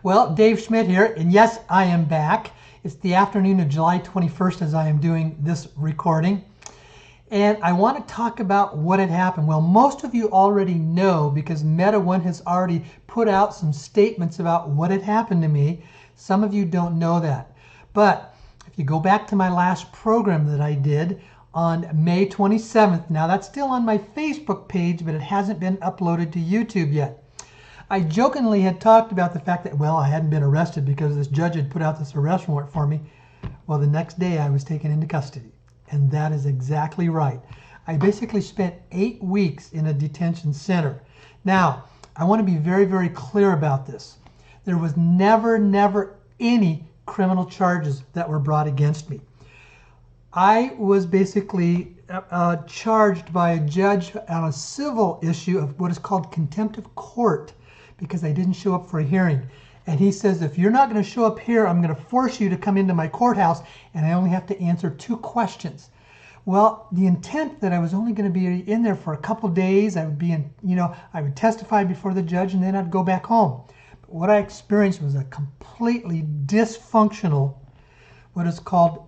Well, Dave Schmidt here, and yes, I am back. It's the afternoon of July 21st as I am doing this recording. And I want to talk about what had happened. Well, most of you already know because Meta One has already put out some statements about what had happened to me. Some of you don't know that. But if you go back to my last program that I did on May 27th, now that's still on my Facebook page, but it hasn't been uploaded to YouTube yet. I jokingly had talked about the fact that, well, I hadn't been arrested because this judge had put out this arrest warrant for me. Well, the next day I was taken into custody. And that is exactly right. I basically spent 8 weeks in a detention center. Now, I want to be very, very clear about this. There was never any criminal charges that were brought against me. I was basically charged by a judge on a civil issue of what is called contempt of court because I didn't show up for a hearing. And he says, if you're not going to show up here, I'm going to force you to come into my courthouse and I only have to answer 2 questions. Well, the intent that I was only going to be in there for a couple days, I would be in, I would testify before the judge and then I'd go back home. But what I experienced was a completely dysfunctional, what is called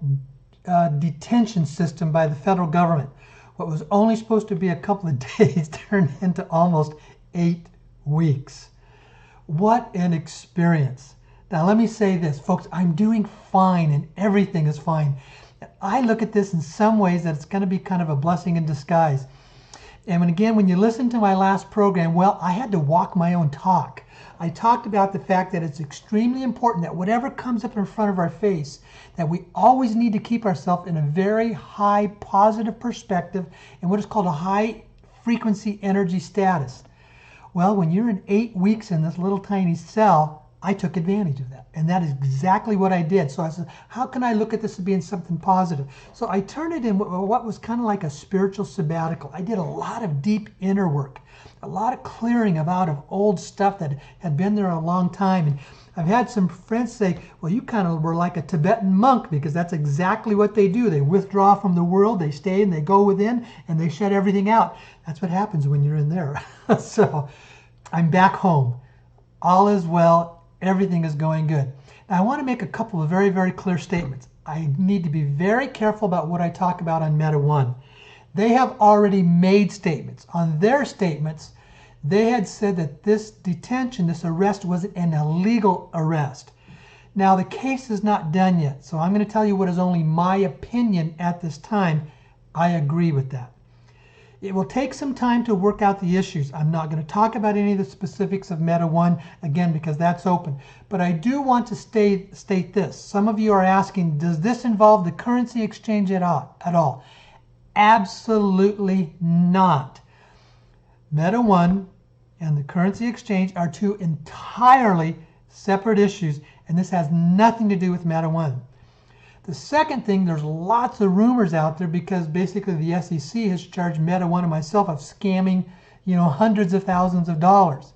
detention system by the federal government. What was only supposed to be a couple of days turned into almost 8 weeks. What an experience. Now let me say this, folks, I'm doing fine and everything is fine. I look at this in some ways that it's going to be kind of a blessing in disguise. And when you listen to my last program, well, I had to walk my own talk. I talked about the fact that it's extremely important that whatever comes up in front of our face, that we always need to keep ourselves in a very high positive perspective and what is called a high frequency energy status. Well, when you're in 8 weeks in this little tiny cell, I took advantage of that. And that is exactly what I did. So I said, how can I look at this as being something positive? So I turned it in what was kind of like a spiritual sabbatical. I did a lot of deep inner work, a lot of clearing out of old stuff that had been there a long time. And I've had some friends say, well, you kind of were like a Tibetan monk because that's exactly what they do. They withdraw from the world, they stay and they go within and they shut everything out. That's what happens when you're in there. So I'm back home. All is well. Everything is going good. Now, I want to make a couple of very, very clear statements. I need to be very careful about what I talk about on Meta One. They have already made statements. On their statements, they had said that this detention, this arrest, was an illegal arrest. Now, the case is not done yet, so I'm going to tell you what is only my opinion at this time. I agree with that. It will take some time to work out the issues. I'm not going to talk about any of the specifics of Meta One, again, because that's open. But I do want to state this. Some of you are asking, does this involve the currency exchange at all? Absolutely not. Meta One and the currency exchange are 2 entirely separate issues, and this has nothing to do with Meta One. The second thing, there's lots of rumors out there because basically the SEC has charged Meta One and myself of scamming, hundreds of thousands of dollars.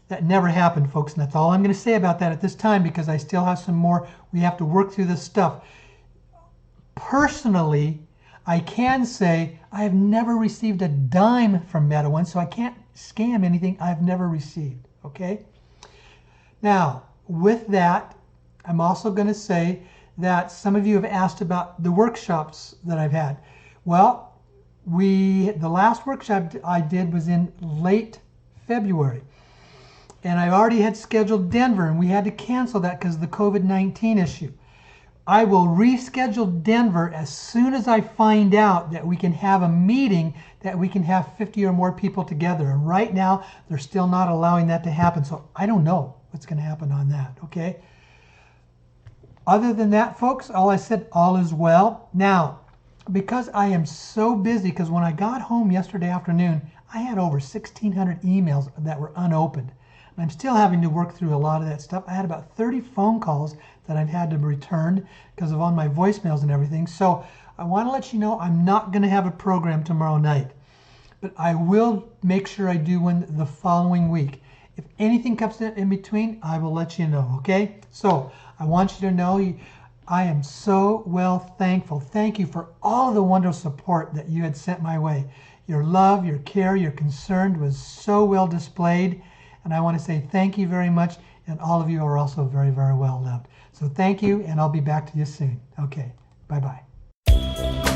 That never happened, folks, and that's all I'm going to say about that at this time because I still have some more. We have to work through this stuff. Personally, I can say I have never received a dime from Meta One, so I can't scam anything I've never received, okay? Now, with that, I'm also going to say that some of you have asked about the workshops that I've had. Well, the last workshop I did was in late February. And I already had scheduled Denver, and we had to cancel that because of the COVID-19 issue. I will reschedule Denver as soon as I find out that we can have a meeting that we can have 50 or more people together. And right now, they're still not allowing that to happen. So I don't know what's going to happen on that, okay? Other than that, folks, all is well. Now, because I am so busy, because when I got home yesterday afternoon, I had over 1,600 emails that were unopened. And I'm still having to work through a lot of that stuff. I had about 30 phone calls that I've had to return because of on my voicemails and everything. So I want to let you know I'm not going to have a program tomorrow night. But I will make sure I do one the following week. If anything comes in between, I will let you know, okay? So I want you to know I am so well thankful. Thank you for all the wonderful support that you had sent my way. Your love, your care, your concern was so well displayed. And I want to say thank you very much. And all of you are also very, very well loved. So thank you, and I'll be back to you soon. Okay, bye-bye.